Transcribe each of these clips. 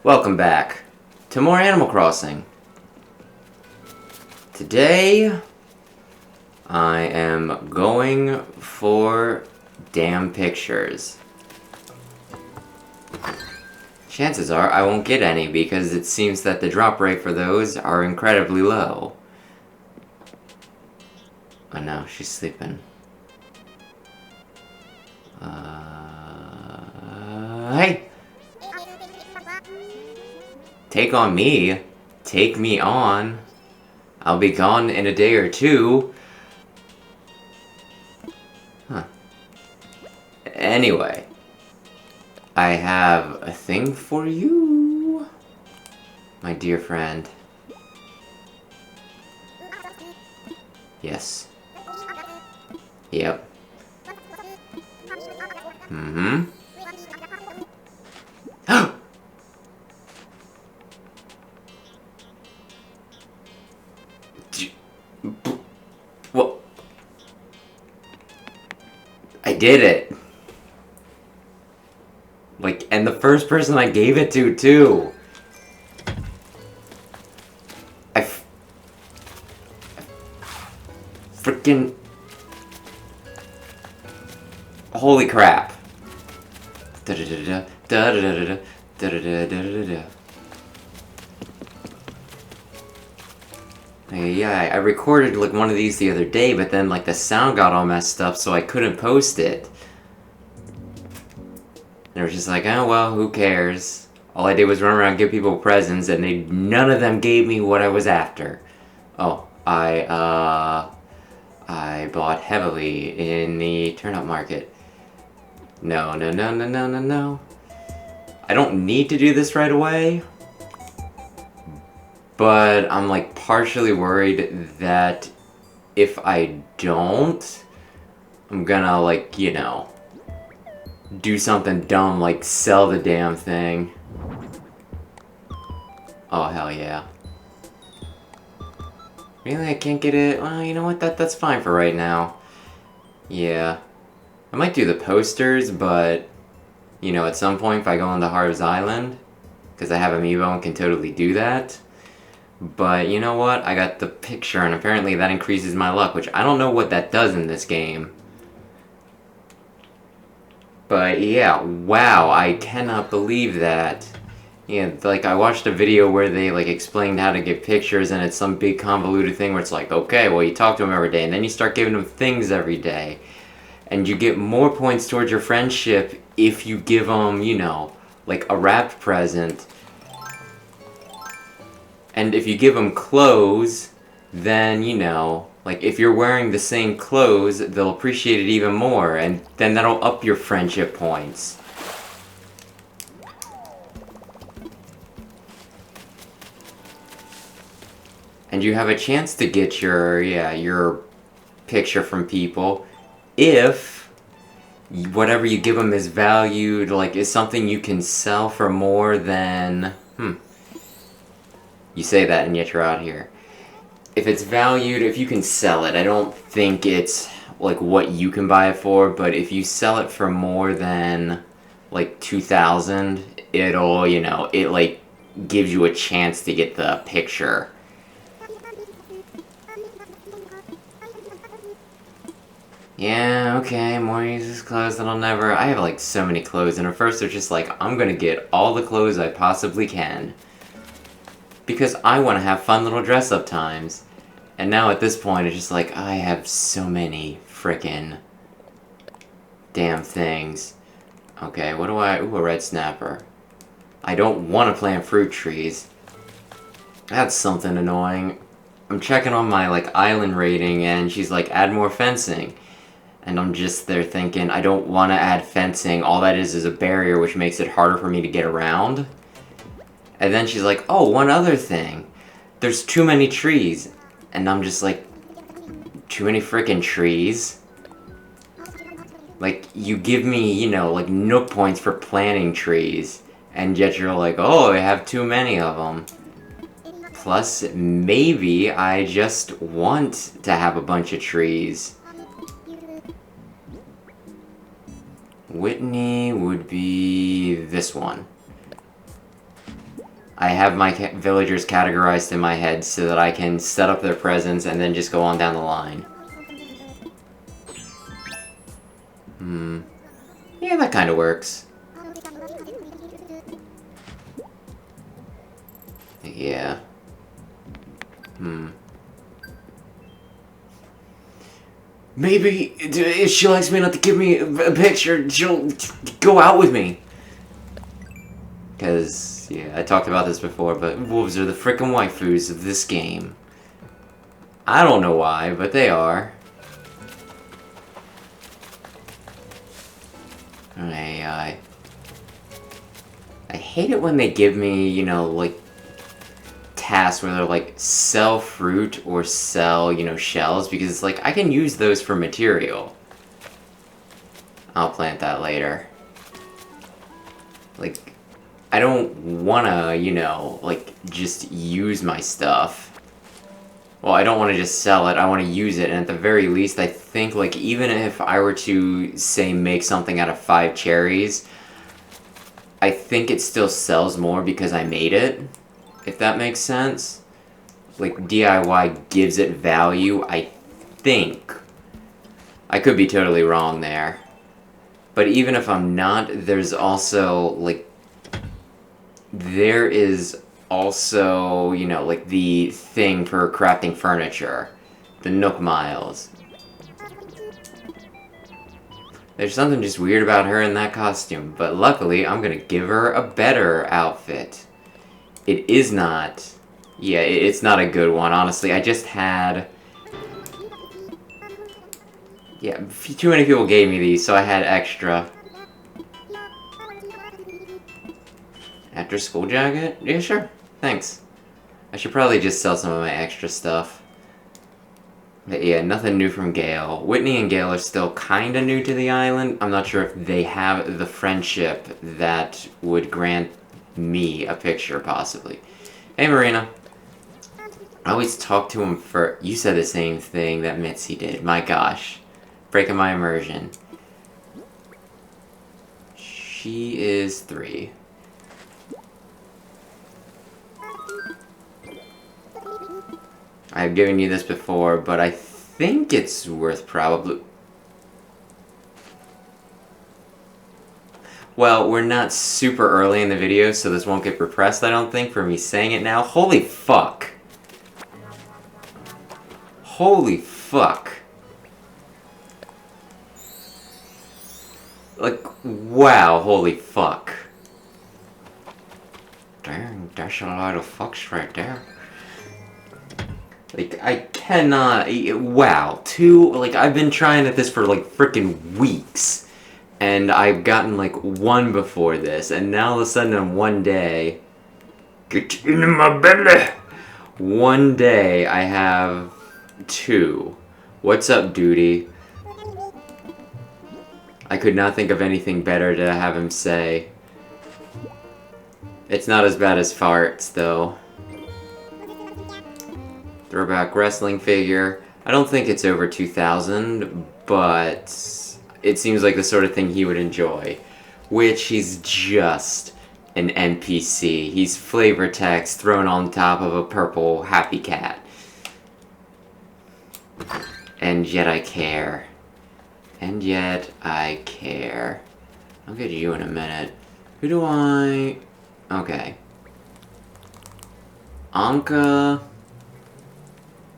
Welcome back to more Animal Crossing. Today, I am going for damn pictures. Chances are I won't get any because it seems that the drop rate for those are incredibly low. Oh no, she's sleeping. Hey! Take on me. Take me on. I'll be gone in a day or two. Huh. Anyway. I have a thing for you, my dear friend. Yes. Yep. Mm-hmm. What? I did it. Like, and the first person I gave it to, too. Freaking... Holy crap. Yeah, I recorded like one of these the other day, but then like the sound got all messed up, so I couldn't post it. And it was just like, oh well, who cares? All I did was run around and give people presents, and none of them gave me what I was after. Oh, I bought heavily in the turnip market. No. I don't need to do this right away. But I'm like partially worried that if I don't, I'm gonna like, you know, do something dumb like sell the damn thing. Oh hell yeah. Really, I can't get it? Well, you know what, that's fine for right now. Yeah. I might do the posters, but, you know, at some point if I go on the Harv's Island, because I have Amiibo and can totally do that. But you know what? I got the picture, and apparently that increases my luck, which I don't know what that does in this game. But yeah, wow, I cannot believe that. Yeah, like I watched a video where they like explained how to get pictures, and it's some big convoluted thing where it's like, okay, well you talk to them every day, and then you start giving them things every day. And you get more points towards your friendship if you give them, you know, like a wrapped present. And if you give them clothes, then, you know, like if you're wearing the same clothes, they'll appreciate it even more, and then that'll up your friendship points. And you have a chance to get your picture from people if whatever you give them is valued, like is something you can sell for more than, You say that and yet you're out here. If it's valued, if you can sell it, I don't think it's like what you can buy it for, but if you sell it for more than like 2,000, it'll, you know, it like gives you a chance to get the picture. Yeah, okay, more useless clothes than I'll never... I have like so many clothes, and at first they're just like, I'm gonna get all the clothes I possibly can. Because I want to have fun little dress-up times. And now at this point, it's just like, I have so many frickin' damn things. Okay, what do I... Ooh, a red snapper. I don't want to plant fruit trees. That's something annoying. I'm checking on my, like, island rating, and she's like, add more fencing. And I'm just there thinking, I don't want to add fencing. All that is a barrier, which makes it harder for me to get around. And then she's like, oh, one other thing. There's too many trees. And I'm just like, too many frickin' trees? Like, you give me, you know, like, nook points for planting trees. And yet you're like, oh, I have too many of them. Plus, maybe I just want to have a bunch of trees. Whitney would be this one. I have my villagers categorized in my head so that I can set up their presents and then just go on down the line. Yeah, that kind of works. Yeah. Maybe if she likes me enough to give me a picture, she'll go out with me. Because, yeah, I talked about this before, but wolves are the frickin' waifus of this game. I don't know why, but they are. I hate it when they give me, you know, like, tasks where they're like, sell fruit or sell, you know, shells, because it's like, I can use those for material. I'll plant that later. Like, I don't wanna, you know, like, just use my stuff. Well, I don't want to just sell it, I want to use it, and at the very least, I think, like, even if I were to, say, make something out of 5 cherries, I think it still sells more because I made it, if that makes sense. Like, DIY gives it value, I think. I could be totally wrong there. But even if I'm not, there's also, like, there is also, you know, like, the thing for crafting furniture. The Nook Miles. There's something just weird about her in that costume, but luckily I'm gonna give her a better outfit. It is not... Yeah, it's not a good one, honestly. I just had... Yeah, too many people gave me these, so I had extra. After school jacket? Yeah, sure. Thanks. I should probably just sell some of my extra stuff. But yeah, nothing new from Gale. Whitney and Gale are still kinda new to the island. I'm not sure if they have the friendship that would grant me a picture, possibly. Hey, Marina. I always talk to him for... You said the same thing that Mitzi did. My gosh. Breaking my immersion. She is 3. I've given you this before, but I think it's worth probably... Well, we're not super early in the video, so this won't get repressed, I don't think, for me saying it now. Holy fuck. Holy fuck. Like, wow, holy fuck. Dang, that's a lot of fucks right there. Like, I cannot... Wow. Like, I've been trying at this for, like, frickin' weeks. And I've gotten, like, 1 before this. And now all of a sudden, on one day... Get into my belly! One day, I have 2. What's up, Duty? I could not think of anything better to have him say. It's not as bad as farts, though. Throwback wrestling figure. I don't think it's over 2,000, but it seems like the sort of thing he would enjoy. Which he's just an NPC. He's flavor text thrown on top of a purple happy cat. And yet I care. And yet I care. I'll get you in a minute. Who do I... Okay. Ankha...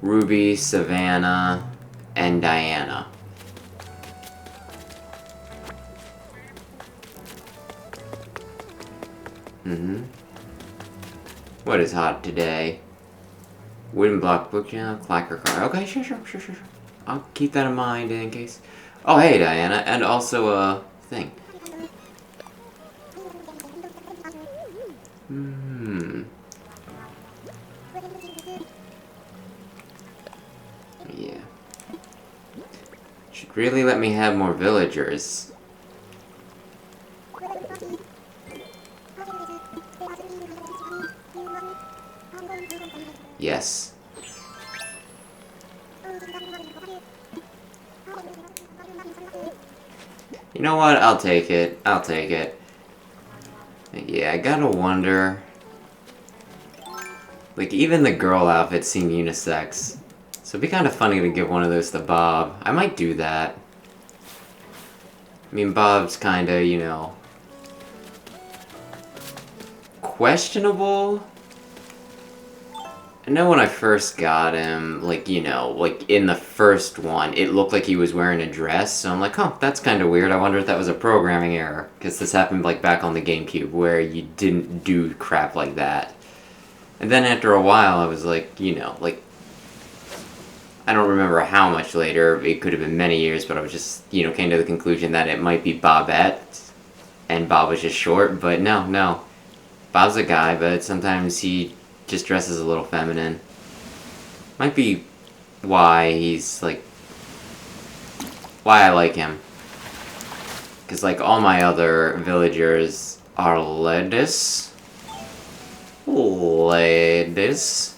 Ruby, Savannah, and Diana. What is hot today? Wooden block book, yeah, clacker car. Okay, sure. I'll keep that in mind in case. Oh, hey, Diana, and also a thing. Yeah. Should really let me have more villagers. Yes. You know what? I'll take it. Yeah, I gotta wonder... Like, even the girl outfits seem unisex. So it'd be kind of funny to give one of those to Bob. I might do that. I mean, Bob's kinda, you know, questionable. I know when I first got him, like, you know, like, in the first one, it looked like he was wearing a dress, so I'm like, huh, that's kind of weird. I wonder if that was a programming error, because this happened, like, back on the GameCube, where you didn't do crap like that. And then after a while, I was like, you know, like, I don't remember how much later, it could have been many years, but I was just, you know, came to the conclusion that it might be Bobette, and Bob was just short, but no. Bob's a guy, but sometimes he just dresses a little feminine. Might be why he's, like, why I like him. Because, like, all my other villagers are ladies. Ladies.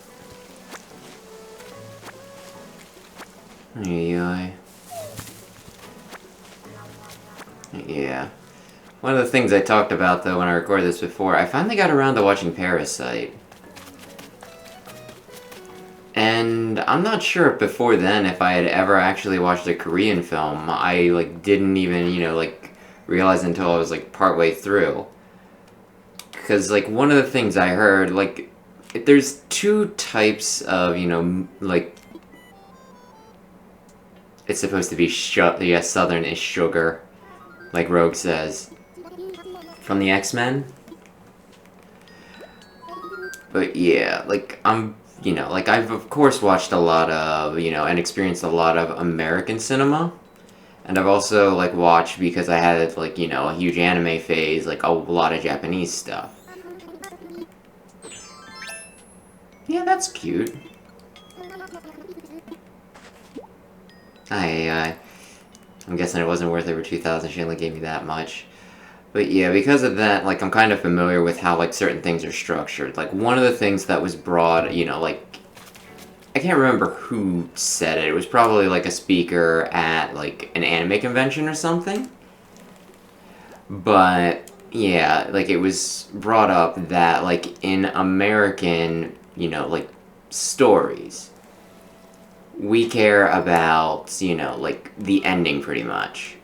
Yeah. One of the things I talked about, though, when I recorded this before, I finally got around to watching Parasite. And I'm not sure before then if I had ever actually watched a Korean film. I, like, didn't even, you know, like, realize until I was, like, partway through. Because, like, one of the things I heard, like, there's two types of, you know, like, it's supposed to be Southern-ish sugar, like Rogue says, from the X-Men. But yeah, like, you know, like, I've of course watched a lot of, you know, and experienced a lot of American cinema. And I've also, like, watched, because I had, like, you know, a huge anime phase, like, a lot of Japanese stuff. Yeah, that's cute. I'm guessing it wasn't worth over 2,000, she only gave me that much. But yeah, because of that, like, I'm kind of familiar with how, like, certain things are structured. Like, one of the things that was brought, you know, like, I can't remember who said it. It was probably, like, a speaker at, like, an anime convention or something. But, yeah, like, it was brought up that, like, in American, you know, like, stories, we care about, you know, like, the ending pretty much.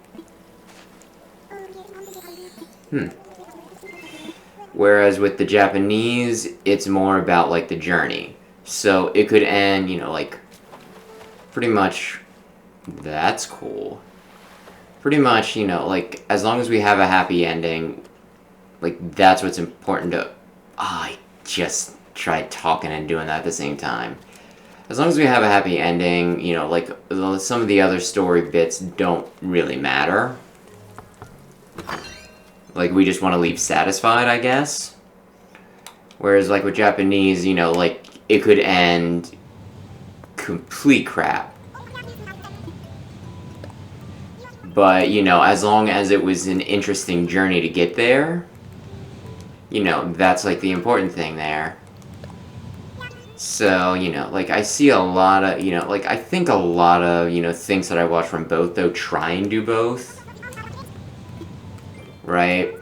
Whereas with the Japanese, it's more about, like, the journey. So it could end, you know, like, pretty much, that's cool. Pretty much, you know, like, as long as we have a happy ending, like, that's what's important to... I just tried talking and doing that at the same time. As long as we have a happy ending, you know, like, some of the other story bits don't really matter. Like, we just want to leave satisfied, I guess. Whereas, like, with Japanese, you know, like, it could end complete crap. But, you know, as long as it was an interesting journey to get there, you know, that's, like, the important thing there. So, you know, like, I see a lot of, you know, like, I think a lot of, you know, things that I watch from both, though, try and do both. Right?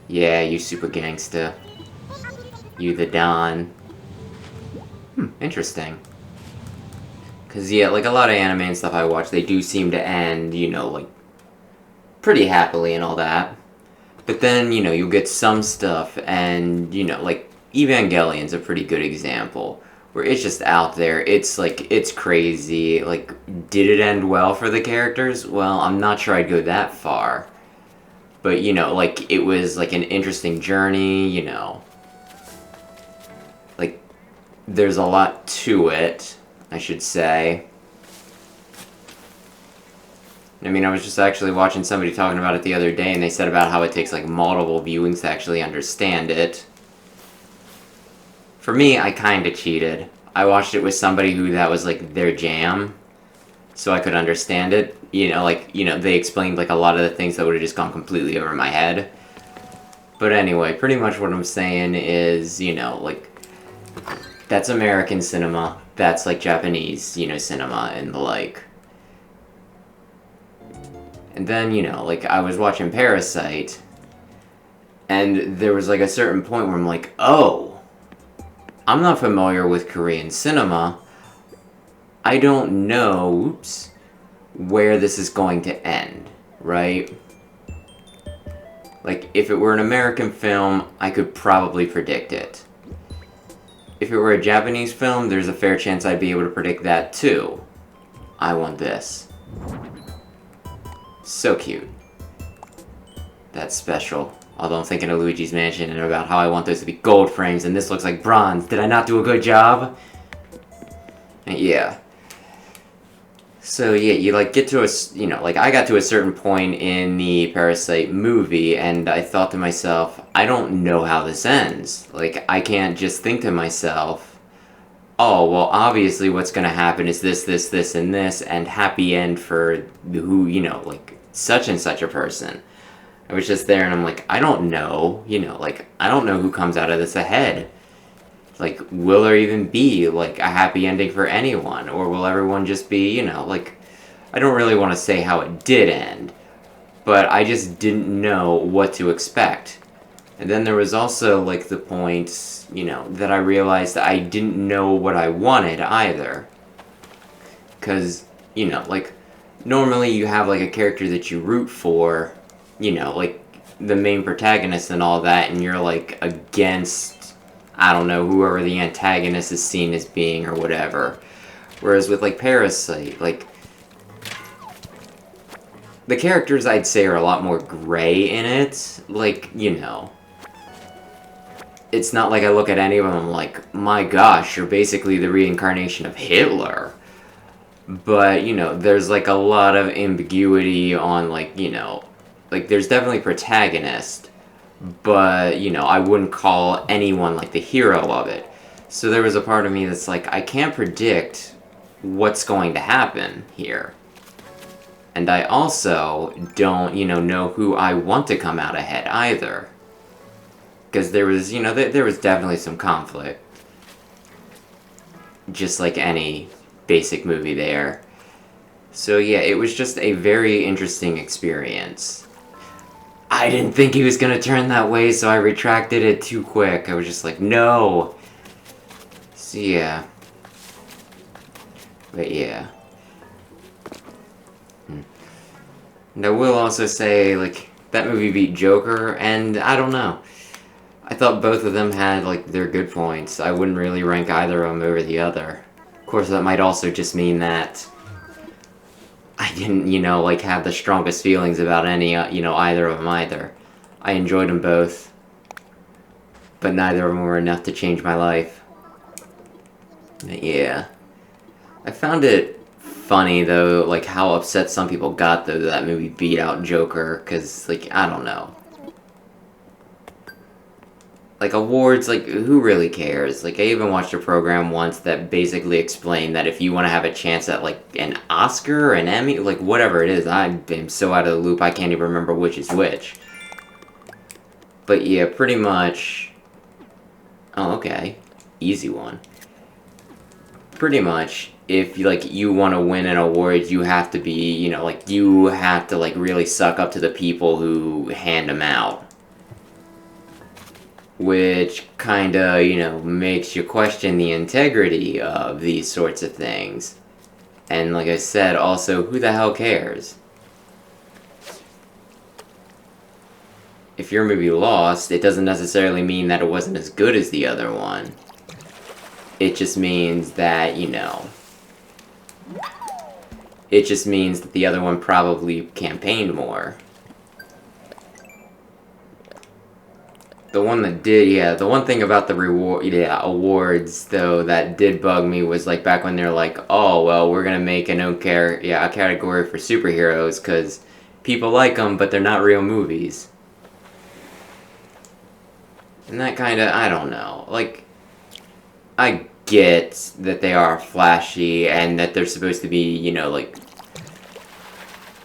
Yeah, you super gangsta. You the Don. Interesting. Because, yeah, like, a lot of anime and stuff I watch, they do seem to end, you know, like, pretty happily and all that. But then, you know, you'll get some stuff, and, you know, like, Evangelion's a pretty good example, where it's just out there, it's, like, it's crazy, like, did it end well for the characters? Well, I'm not sure I'd go that far. But, you know, like, it was, like, an interesting journey, you know. Like, there's a lot to it, I should say. I mean, I was just actually watching somebody talking about it the other day, and they said about how it takes, like, multiple viewings to actually understand it. For me, I kinda cheated. I watched it with somebody who that was, like, their jam, so I could understand it. You know, like, you know, they explained, like, a lot of the things that would've just gone completely over my head. But anyway, pretty much what I'm saying is, you know, like, that's American cinema, that's, like, Japanese, you know, cinema, and the like. And then, you know, like, I was watching Parasite, And there was like a certain point where I'm like, oh, I'm not familiar with Korean cinema. I don't know, oops, where this is going to end, right? Like, if it were an American film, I could probably predict it. If it were a Japanese film, there's a fair chance I'd be able to predict that too. I want this. So cute. That's special. Although I'm thinking of Luigi's Mansion and about how I want those to be gold frames and this looks like bronze. Did I not do a good job? And yeah. So yeah, you like get to like I got to a certain point in the Parasite movie and I thought to myself, I don't know how this ends. Like, I can't just think to myself, oh, well, obviously what's gonna happen is this, this, this, and this, and happy end for who, like, such and such a person. I was just there and I'm like, I don't know, like, I don't know who comes out of this ahead. Like, will there even be, like, a happy ending for anyone? Or will everyone just be, like, I don't really want to say how it did end, but I just didn't know what to expect. And then there was also, like, the point, that I realized that I didn't know what I wanted either. Because, like, normally you have, like, a character that you root for, like, the main protagonist and all that, and you're, like, against, I don't know, whoever the antagonist is seen as being or whatever. Whereas with, like, Parasite, like, the characters I'd say are a lot more gray in it. Like, it's not like I look at any of them and I'm like, my gosh, you're basically the reincarnation of Hitler. But, there's, like, a lot of ambiguity on, like, like, there's definitely protagonist, but, I wouldn't call anyone, like, the hero of it. So there was a part of me that's like, I can't predict what's going to happen here. And I also don't, know who I want to come out ahead either. Because there was, there was definitely some conflict. Just like any basic movie there. So yeah, it was just a very interesting experience. I didn't think he was gonna turn that way, so I retracted it too quick. I was just like, no! So yeah. But yeah. And I will also say, like, that movie beat Joker, and I don't know. I thought both of them had, like, their good points. I wouldn't really rank either of them over the other. Of course, that might also just mean that I didn't, like, have the strongest feelings about any, either of them either. I enjoyed them both, but neither of them were enough to change my life. But yeah. I found it funny, though, like, how upset some people got, though, that movie beat out Joker, because, like, I don't know. Like, awards, like, who really cares? Like, I even watched a program once that basically explained that if you want to have a chance at, like, an Oscar or an Emmy, like, whatever it is, I am so out of the loop, I can't even remember which is which. But yeah, pretty much... Oh, okay. Easy one. Pretty much, if, like, you want to win an award, you have to be, like, you have to, like, really suck up to the people who hand them out. Which kinda, makes you question the integrity of these sorts of things. And like I said, also, who the hell cares? If your movie lost, it doesn't necessarily mean that it wasn't as good as the other one. It just means that, it just means that the other one probably campaigned more. The one that did, yeah, the one thing about the awards, though, that did bug me was, like, back when they're like, oh, well, we're gonna make a category for superheroes, because people like them, but they're not real movies. And that kinda, I don't know, like, I get that they are flashy, and that they're supposed to be, like,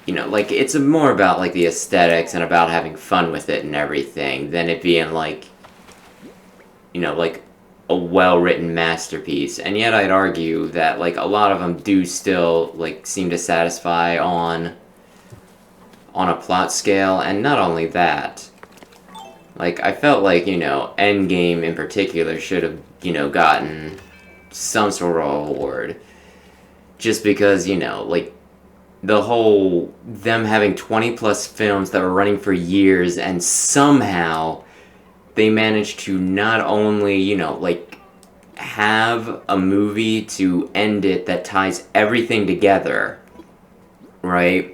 like, it's more about, like, the aesthetics and about having fun with it and everything than it being, like, like, a well-written masterpiece. And yet I'd argue that, like, a lot of them do still, like, seem to satisfy on a plot scale, and not only that, Like, I felt like, Endgame in particular should have, gotten some sort of award. Just because, like, the whole, them having 20 plus films that were running for years, and somehow they managed to not only, like, have a movie to end it that ties everything together, right?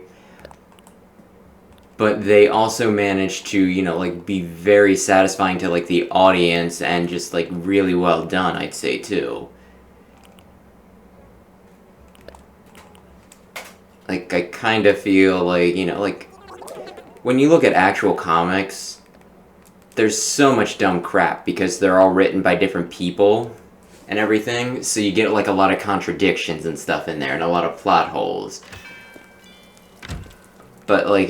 But they also managed to, like, be very satisfying to, like, the audience and just, like, really well done, I'd say, too. Like, I kind of feel like, like, when you look at actual comics, there's so much dumb crap because they're all written by different people and everything, so you get, like, a lot of contradictions and stuff in there and a lot of plot holes. But, like,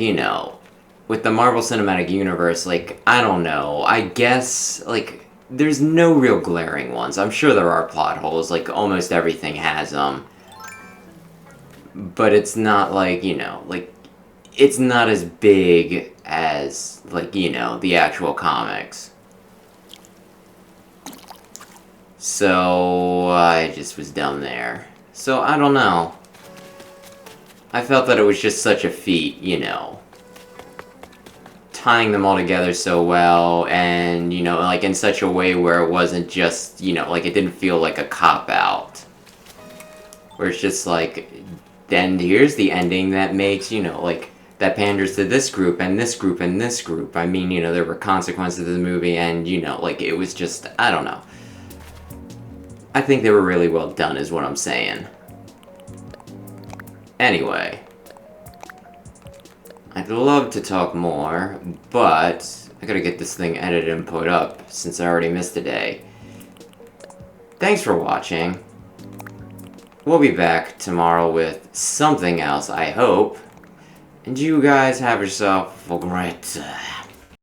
with the Marvel Cinematic Universe, like, I don't know, I guess, like, there's no real glaring ones. I'm sure there are plot holes, like, almost everything has them. But it's not like, like, it's not as big as, like, the actual comics. So, I just was dumb there. So, I don't know. I felt that it was just such a feat, tying them all together so well, and, like, in such a way where it wasn't just, like, it didn't feel like a cop-out. Where it's just like, then here's the ending that makes, like, that panders to this group, and this group, and this group. I mean, there were consequences to the movie, and, like, it was just, I don't know. I think they were really well done, is what I'm saying. Anyway, I'd love to talk more, but I gotta get this thing edited and put up, since I already missed a day. Thanks for watching. We'll be back tomorrow with something else, I hope. And you guys have yourself a great